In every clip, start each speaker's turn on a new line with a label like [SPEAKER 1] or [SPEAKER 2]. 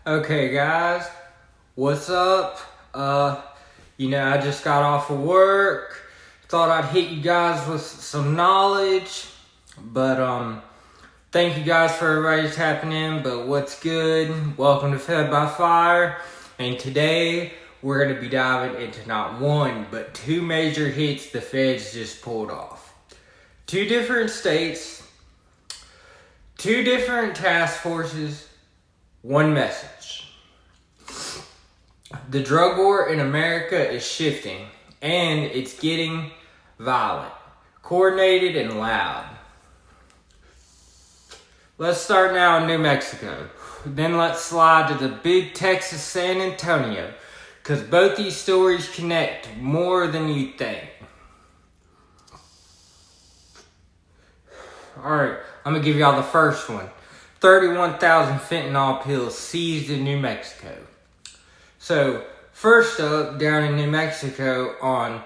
[SPEAKER 1] Okay guys, what's up? I just got off of work. Thought I'd hit you guys with some knowledge. But thank you guys for everybody tapping in. But what's good? Welcome to Fed by Fire. And today we're gonna be diving into not one, but two major hits the feds just pulled off. Two different states, two different task forces, one message. The drug war in America is shifting, and it's getting violent, coordinated, and loud. Let's start now in New Mexico. Then let's slide to the big Texas San Antonio, because both these stories connect more than you think. Alright, I'm going to give y'all the first one. 31,000 fentanyl pills seized in New Mexico. So, first up, down in New Mexico on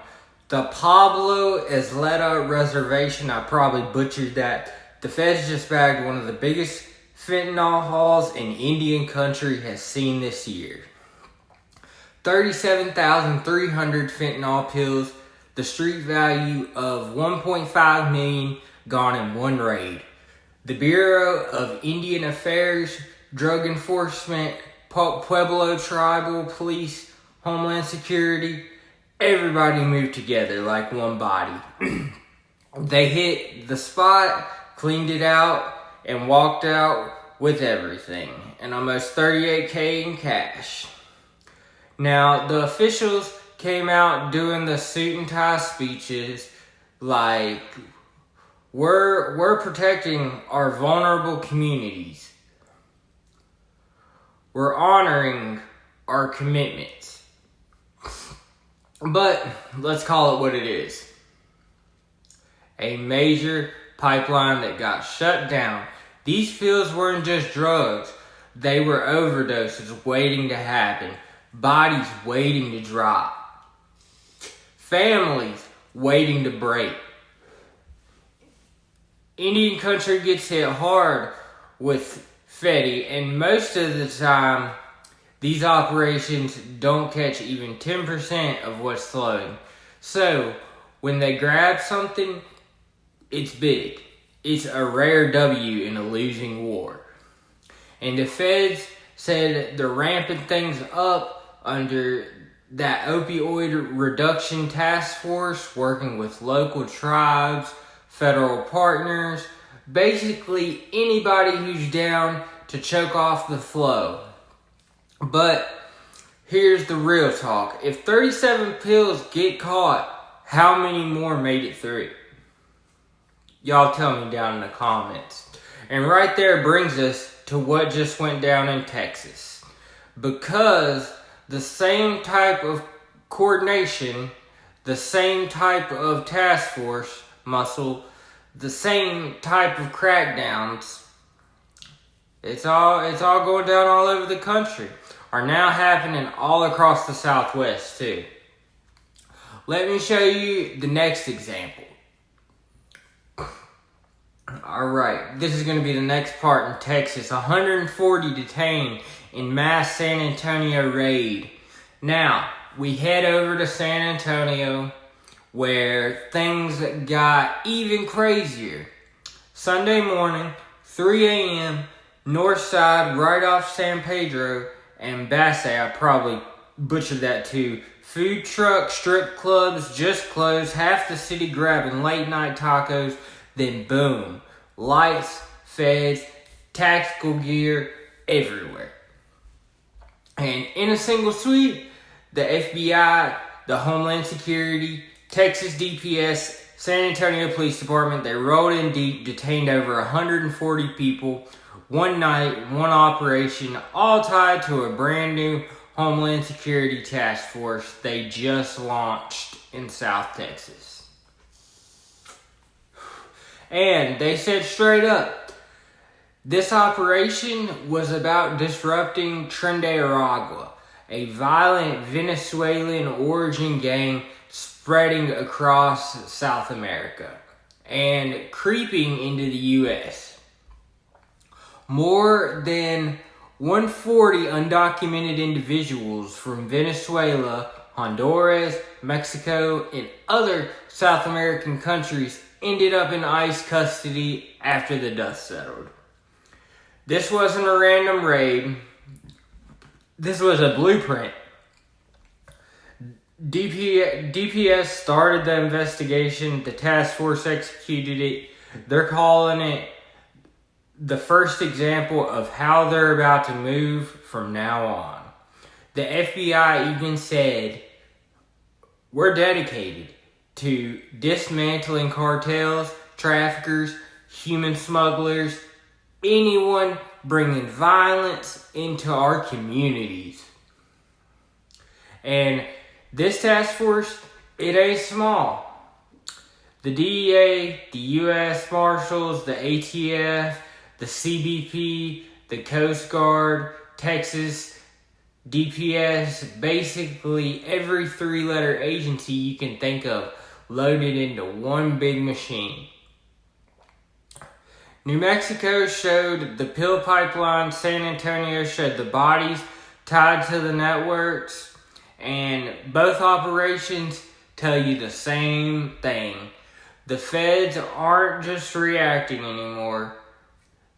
[SPEAKER 1] the Pablo Isleta reservation, I probably butchered that. The feds just bagged one of the biggest fentanyl hauls in Indian country has seen this year. 37,300 fentanyl pills, the street value of $1.5 million gone in one raid. The Bureau of Indian Affairs, Drug Enforcement, Pueblo Tribal Police, Homeland Security, everybody moved together like one body. They hit the spot, cleaned it out, and walked out with everything, and almost $38K in cash. Now, the officials came out doing the suit and tie speeches like, We're protecting our vulnerable communities. We're honoring our commitments. But let's call it what it is. A major pipeline that got shut down. These fields weren't just drugs. They were overdoses waiting to happen. Bodies waiting to drop. Families waiting to break. Indian country gets hit hard with Fetty, and most of the time, these operations don't catch even 10% of what's flowing. So, when they grab something, it's big. It's a rare W in a losing war. And the feds said they're ramping things up under that opioid reduction task force, working with local tribes, federal partners, basically anybody who's down to choke off the flow. But here's the real talk. If 37 pills get caught, how many more made it through? Y'all tell me down in the comments. And right there brings us to what just went down in Texas. Because the same type of coordination, the same type of task force muscle, the same type of crackdowns, it's all going down all over the country, are now happening all across the Southwest too. Let me show you the next example. Alright, this is going to be the next part in Texas. 140 detained in mass San Antonio raid. Now, we head over to San Antonio, where things got even crazier. Sunday morning, 3 a.m., north side, right off San Pedro and Basse, I probably butchered that too. Food truck, strip clubs just closed, half the city grabbing late night tacos, then boom, lights, feds, tactical gear everywhere. And in a single sweep, the FBI, the Homeland Security, Texas DPS, San Antonio Police Department, they rolled in deep, detained over 140 people, one night, one operation, all tied to a brand new Homeland Security task force they just launched in South Texas. And they said straight up, this operation was about disrupting Tren de Aragua, a violent Venezuelan origin gang spreading across South America and creeping into the U.S. More than 140 undocumented individuals from Venezuela, Honduras, Mexico, and other South American countries ended up in ICE custody after the dust settled. This wasn't a random raid. This was a blueprint. DPS started the investigation. The task force executed it. They're calling it the first example of how they're about to move from now on. The FBI even said, we're dedicated to dismantling cartels, traffickers, human smugglers, anyone bringing violence into our communities. And this task force, it ain't small. The DEA, the U.S. Marshals, the ATF, the CBP, the Coast Guard, Texas, DPS, basically every three-letter agency you can think of loaded into one big machine. New Mexico showed the pill pipeline, San Antonio showed the bodies tied to the networks, and both operations tell you the same thing. The feds aren't just reacting anymore.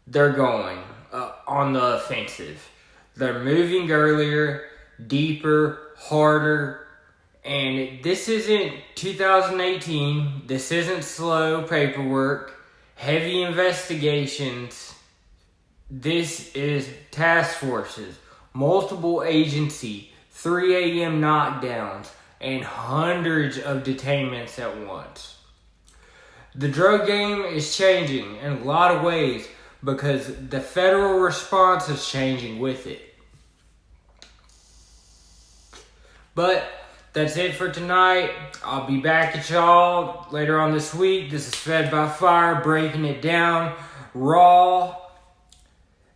[SPEAKER 1] They're going on the offensive. They're moving earlier, deeper, harder, and this isn't 2018. This isn't slow paperwork, heavy investigations. This is task forces, multiple agency, 3 a.m. knockdowns, and hundreds of detainments at once. The drug game is changing in a lot of ways, because the federal response is changing with it. But that's it for tonight. I'll be back at y'all later on this week. This is Fed by Fire, breaking it down raw,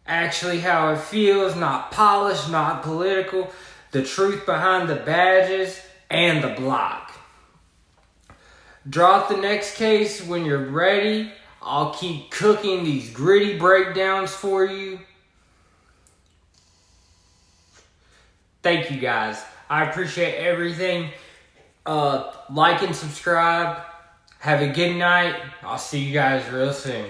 [SPEAKER 1] actually how it feels, not polished, not political, the truth behind the badges and the block. Drop the next case when you're ready. I'll keep cooking these gritty breakdowns for you. Thank you guys. I appreciate everything. Like and subscribe. Have a good night. I'll see you guys real soon.